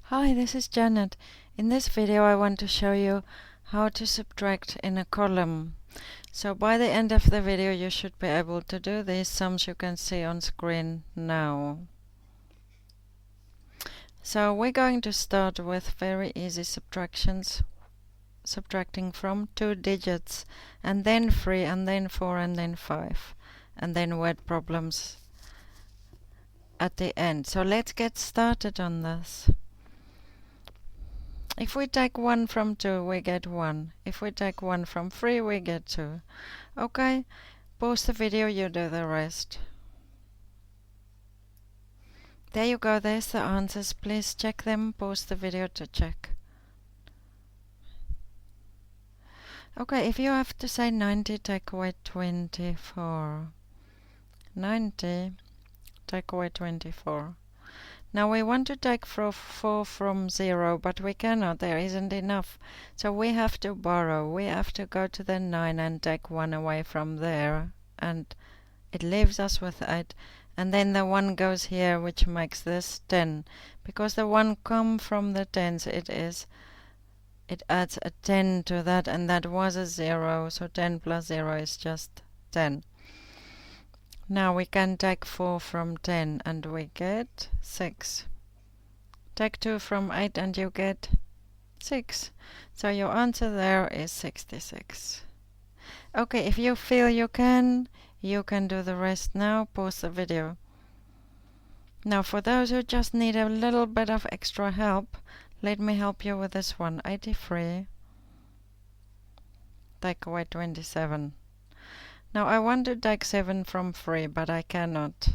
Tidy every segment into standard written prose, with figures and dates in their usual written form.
Hi, this is Janet. In this video I want to show you how to subtract in a column. So by the end of the video you should be able to do these sums you can see on screen now. So we're going to start with very easy subtractions, subtracting from 2 digits, and then 3, and then 4, and then 5, and then word problems at the end. So let's get started on this. If we take 1 from 2, we get 1. If we take 1 from 3, we get 2. Okay, pause the video, you do the rest. There you go, there's the answers. Please check them, pause the video to check. Okay, if you have to say 90, take away 24. 90, take away 24. Now we want to take 4 from 0, but we cannot, there isn't enough. So we have to borrow, we have to go to the 9 and take 1 away from there. And it leaves us with 8. And then the 1 goes here, which makes this 10. Because the 1 comes from the tens, it adds a 10 to that, and that was a 0. So 10 plus 0 is just 10. Now we can take 4 from 10 and we get 6. Take 2 from 8 and you get 6. So your answer there is 66. Okay, if you feel you can do the rest now. Pause the video. Now for those who just need a little bit of extra help, let me help you with this one. 83. Take away 27. Now I want to take 7 from 3, but I cannot.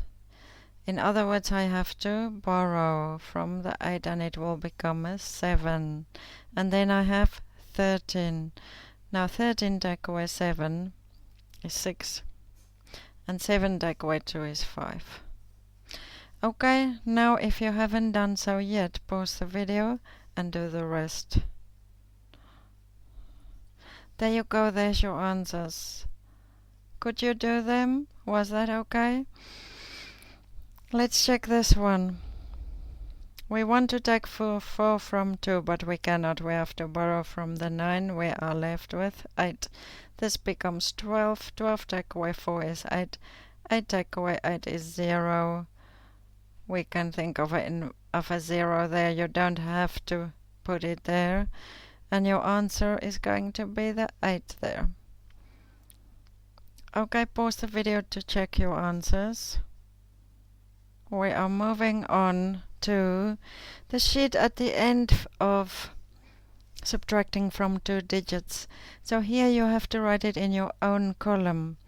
In other words, I have to borrow from the 8 and it will become a 7. And then I have 13. Now 13 take away 7 is 6. And 7 take away 2 is 5. Okay, now if you haven't done so yet, pause the video and do the rest. There you go, there's your answers. Could you do them? Was that okay? Let's check this one. We want to take 4 from 2, but we cannot. We have to borrow from the 9. We are left with 8. This becomes 12. 12 take away 4 is 8. 8 take away 8 is 0. We can think of a 0 there. You don't have to put it there. And your answer is going to be the 8 there. Okay, pause the video to check your answers. We are moving on to the sheet at the end of subtracting from 2 digits. So here you have to write it in your own column.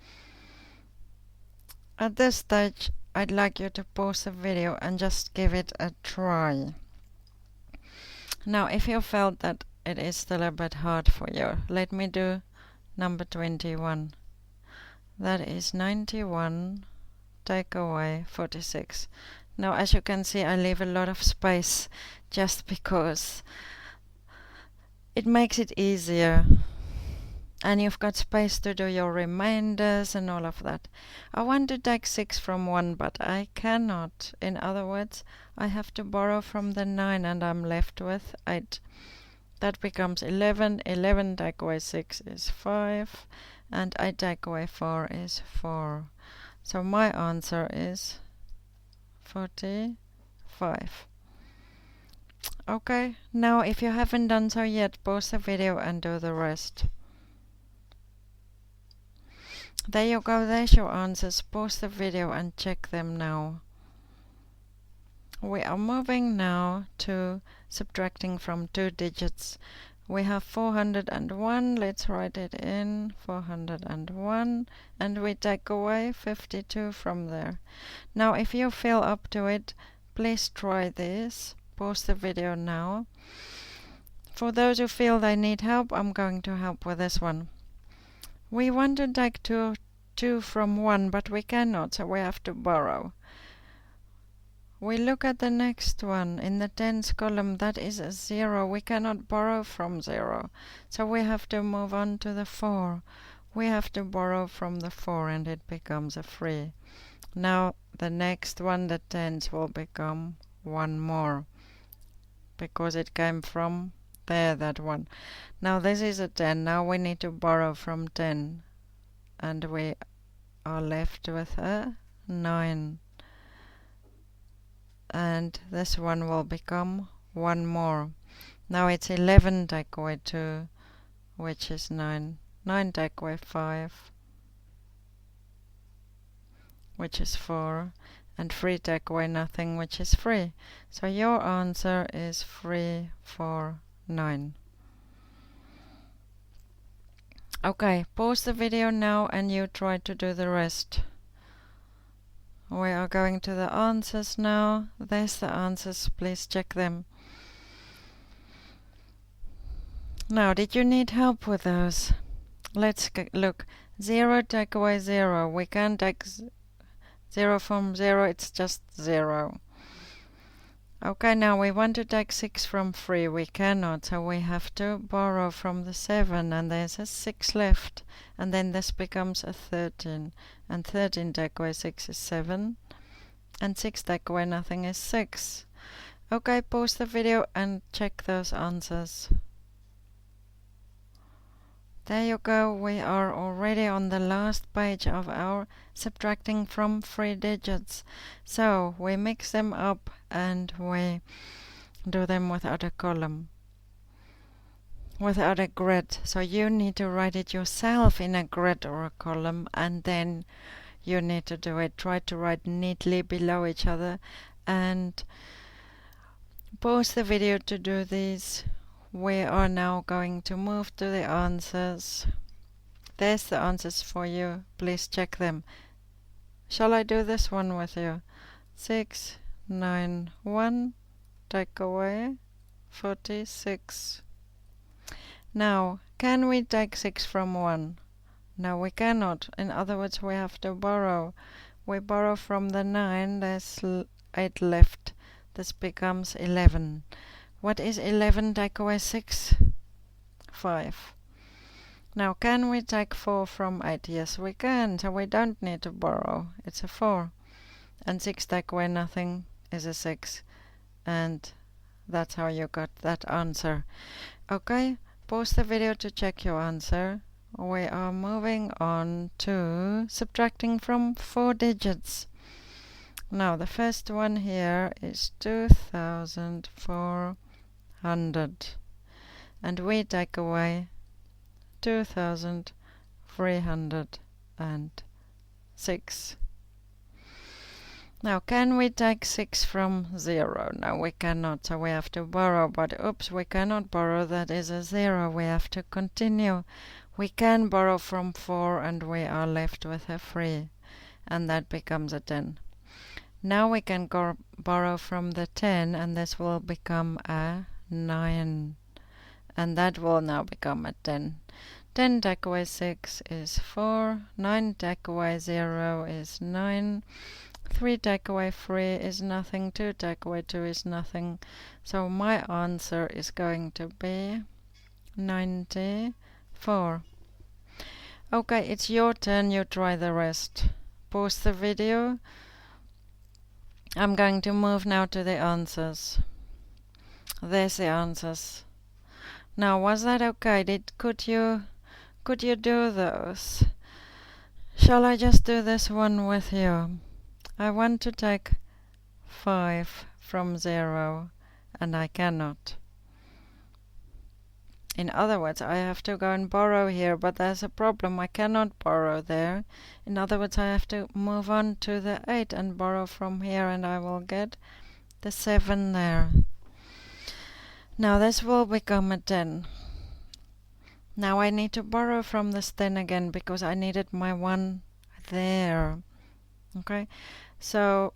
At this stage, I'd like you to pause the video and just give it a try. Now, if you felt that it is still a bit hard for you, let me do number 21. That is 91, take away 46. Now as you can see, I leave a lot of space just because it makes it easier. And you've got space to do your remainders and all of that. I want to take 6 from 1, but I cannot. In other words, I have to borrow from the 9 and I'm left with 8. That becomes 11. 11 take away 6 is 5. And 8 take away 4 is 4. So my answer is 45. Okay, now if you haven't done so yet, pause the video and do the rest. There you go, there's your answers. Pause the video and check them now. We are moving now to subtracting from 2 digits. We have 401, let's write it in, 401, and we take away 52 from there. Now if you feel up to it, please try this. Pause the video now. For those who feel they need help, I'm going to help with this one. We want to take 2 from 1, but we cannot, so we have to borrow. We look at the next one. In the tens column, that is a 0. We cannot borrow from 0. So we have to move on to the 4. We have to borrow from the 4 and it becomes a 3. Now the next one, the tens, will become 1 more. because it came from there, that one. Now this is a 10. Now we need to borrow from 10. And we are left with a 9. And this one will become one more. Now it's 11 take away 2, which is 9. 9 take away 5, which is 4. And 3 take away nothing, which is 3. So your answer is 3, 4, 9. Okay, pause the video now and you try to do the rest. We are going to the answers now. There's the answers, please check them. Now, did you need help with those? Let's look. 0 take away 0. We can't take 0 from 0, it's just 0. Okay, now we want to take 6 from 3. We cannot, so we have to borrow from the 7, and there's a 6 left. And then this becomes a 13. And 13 take away 6 is 7. And 6 take away nothing is 6. Okay, pause the video and check those answers. There you go, we are already on the last page of our subtracting from 3 digits. So we mix them up and we do them without a column, without a grid. So you need to write it yourself in a grid or a column, and then you need to do it. Try to write neatly below each other and pause the video to do these. We are now going to move to the answers. There's the answers for you. Please check them. Shall I do this one with you? 6, 9, 1, take away 46. Now, can we take 6 from 1? No, we cannot. In other words, we have to borrow. We borrow from the 9, there's 8 left. This becomes 11. What is 11 take away 6? 5. Now, can we take 4 from 8? Yes, we can, so we don't need to borrow. It's a 4. And 6 take away nothing is a 6. And that's how you got that answer. Okay, pause the video to check your answer. We are moving on to subtracting from 4 digits. Now, the first one here is 2,400. And we take away 2,306. Now, can we take 6 from 0? No, we cannot, so we have to borrow. But oops, we cannot borrow, that is a 0. We have to continue. We can borrow from 4 and we are left with a 3. And that becomes a 10. Now we can borrow from the 10 and this will become a 9. And that will now become a 10. 10 take away 6 is 4. 9 take away 0 is 9. 3 take away 3 is nothing. 2 take away 2 is nothing. So my answer is going to be 94. Okay, it's your turn. You try the rest. Pause the video. I'm going to move now to the answers. There's the answers. Now, was that okay? Could you do those? Shall I just do this one with you? I want to take 5 from 0 and I cannot. In other words, I have to go and borrow here, but there's a problem. I cannot borrow there. In other words, I have to move on to the 8 and borrow from here, and I will get the 7 there. Now this will become a 10. Now I need to borrow from this 10 again because I needed my 1 there. Okay, so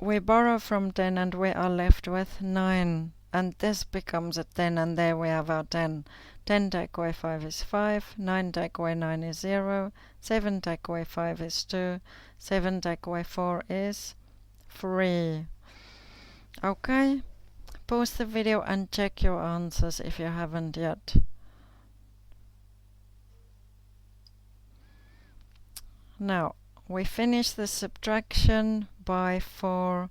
we borrow from 10 and we are left with 9. And this becomes a 10, and there we have our 10. 10 take away 5 is 5. 9 take away 9 is 0. 7 take away 5 is 2. 7 take away 4 is 3. Okay, pause the video and check your answers if you haven't yet. Now, we finish the subtraction by 4.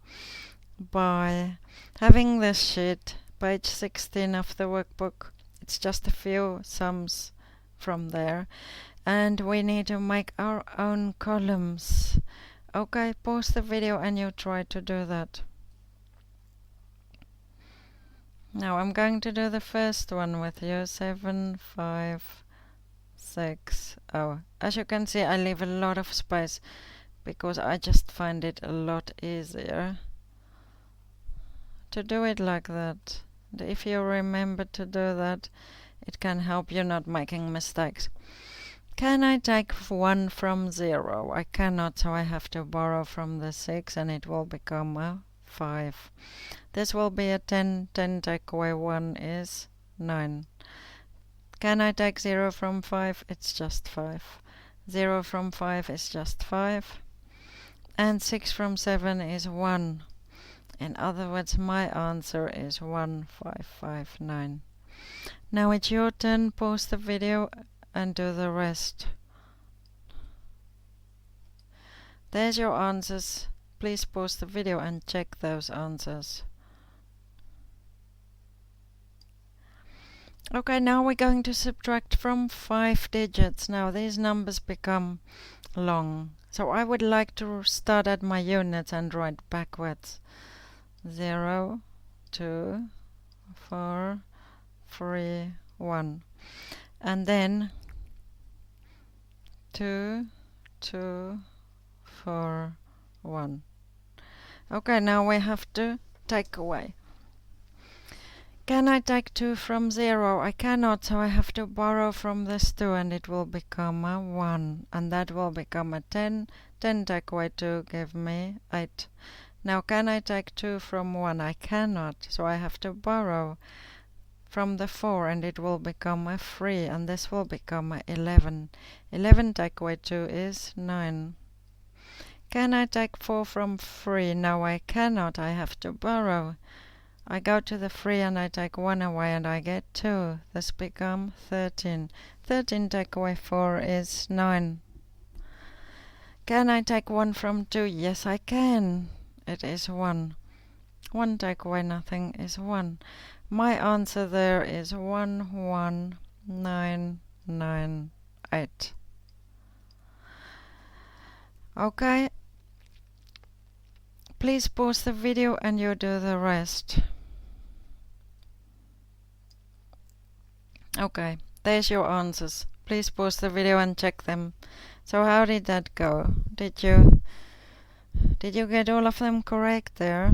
by having this sheet, page 16 of the workbook. It's just a few sums from there, and we need to make our own columns. Okay, pause the video and you try to do that. Now I'm going to do the first one with you, 7, 5, 6. Oh, as you can see, I leave a lot of space because I just find it a lot easier to do it like that. And if you remember to do that, it can help you not making mistakes. Can I take 1 from 0? I cannot, so I have to borrow from the 6 and it will become a 5. This will be a 10. 10 take away 1 is 9. Can I take 0 from 5? It's just 5. 0 from 5 is just 5. And 6 from 7 is 1. In other words, my answer is 1559. Now it's your turn. Pause the video and do the rest. There's your answers. Please pause the video and check those answers. Okay, now we're going to subtract from 5 digits. Now these numbers become long. So I would like to start at my units and write backwards. 0, 2, 4, 3, 1. And then 2, 2, 4, 1. Okay, now we have to take away. Can I take 2 from 0? I cannot, so I have to borrow from this 2 and it will become a 1. And that will become a 10. 10 take away 2 give me 8. Now can I take 2 from 1? I cannot, so I have to borrow from the 4 and it will become a 3 and this will become a 11. 11 take away 2 is 9. Can I take 4 from 3? No, I cannot, I have to borrow. I go to the 3 and I take 1 away and I get 2. This becomes 13. 13 take away 4 is 9. Can I take 1 from 2? Yes, I can. It is 1. 1 take away nothing is 1. My answer there is 11998. Okay. Please pause the video and you do the rest. Okay, there's your answers. Please pause the video and check them. So how did that go? Did you get all of them correct there?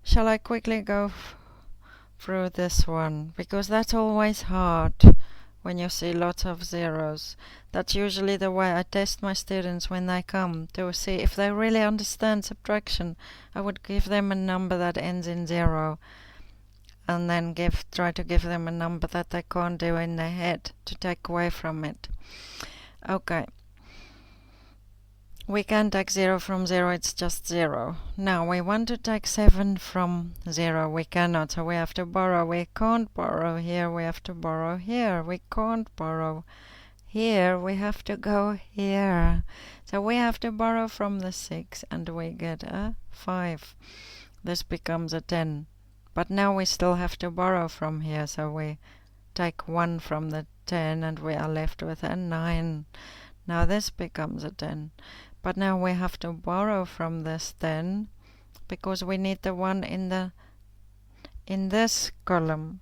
Shall I quickly go through this one? Because that's always hard when you see lots of zeros. That's usually the way I test my students when they come to see if they really understand subtraction. I would give them a number that ends in 0 and then try to give them a number that they can't do in their head to take away from it. Okay. We can take 0 from 0, it's just 0. Now we want to take 7 from 0. We cannot, so we have to borrow. We can't borrow here, we have to borrow here. We can't borrow here, we have to go here. So we have to borrow from the 6 and we get a 5. This becomes a 10. But now we still have to borrow from here, so we take 1 from the 10 and we are left with a 9. Now this becomes a 10. But now we have to borrow from this 10 because we need the 1 in this column.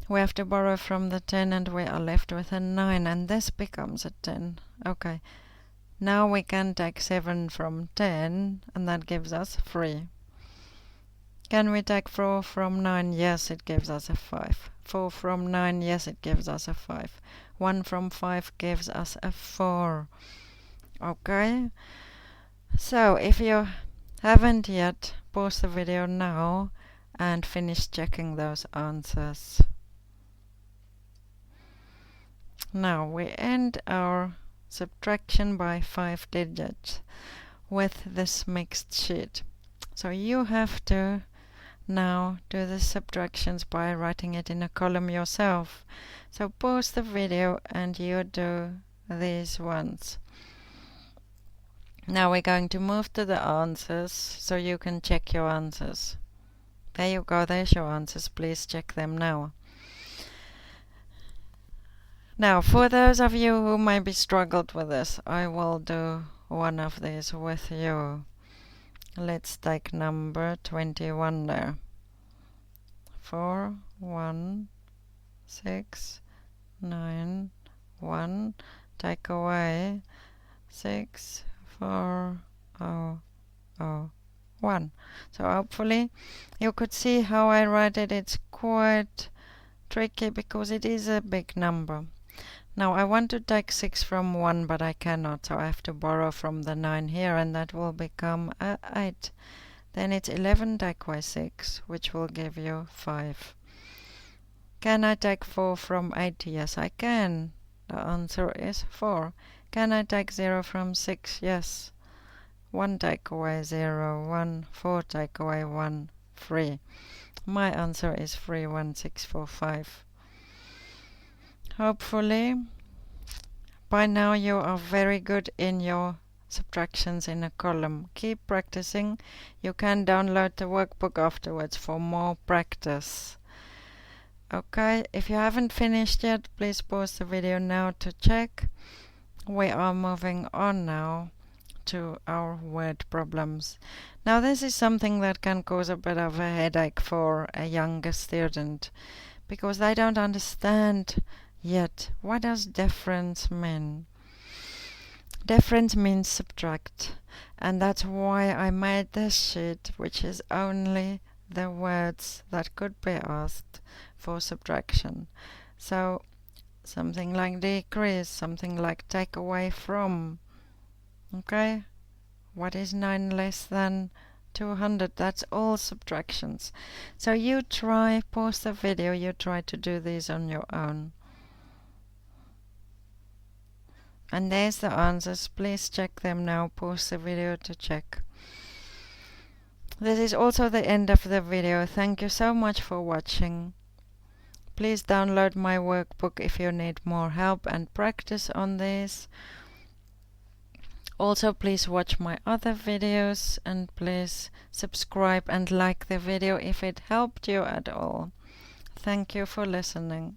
We have to borrow from the 10 and we are left with a 9 and this becomes a 10. Okay. Now we can take 7 from 10 and that gives us 3. Can we take 4 from 9? Yes, it gives us a 5. 4 from 9? Yes, it gives us a 5. 1 from 5 gives us a 4. Okay? So, if you haven't yet, pause the video now and finish checking those answers. Now, we end our subtraction by 5 digits with this mixed sheet. So, you have to now do the subtractions by writing it in a column yourself. So pause the video and you do these ones. Now we're going to move to the answers so you can check your answers. There you go, there's your answers. Please check them now. Now, for those of you who maybe struggled with this, I will do one of these with you. Let's take number 21 there. 4, 1, 6, 9, 1. Take away 6, 4, 0, 0, 1. So hopefully you could see how I write it. It's quite tricky because it is a big number. Now I want to take 6 from 1, but I cannot, so I have to borrow from the 9 here, and that will become 8. Then it's 11 take away 6, which will give you 5. Can I take 4 from 8? Yes, I can. The answer is 4. Can I take 0 from 6? Yes. 1 take away 0, 1. 4 take away 1, 3. My answer is 3, 1, 6, 4, 5. Hopefully, by now you are very good in your subtractions in a column. Keep practicing. You can download the workbook afterwards for more practice. Okay, if you haven't finished yet, please pause the video now to check. We are moving on now to our word problems. Now this is something that can cause a bit of a headache for a younger student because they don't understand yet what does difference mean. Difference means subtract, and that's why I made this sheet, which is only the words that could be asked for subtraction. So something like decrease, something like take away from. Okay, what is 9 less than 200? That's all subtractions. So you try, pause the video, you try to do these on your own. And there's the answers. Please check them now. Pause the video to check. This is also the end of the video. Thank you so much for watching. Please download my workbook if you need more help and practice on this. Also, please watch my other videos and please subscribe and like the video if it helped you at all. Thank you for listening.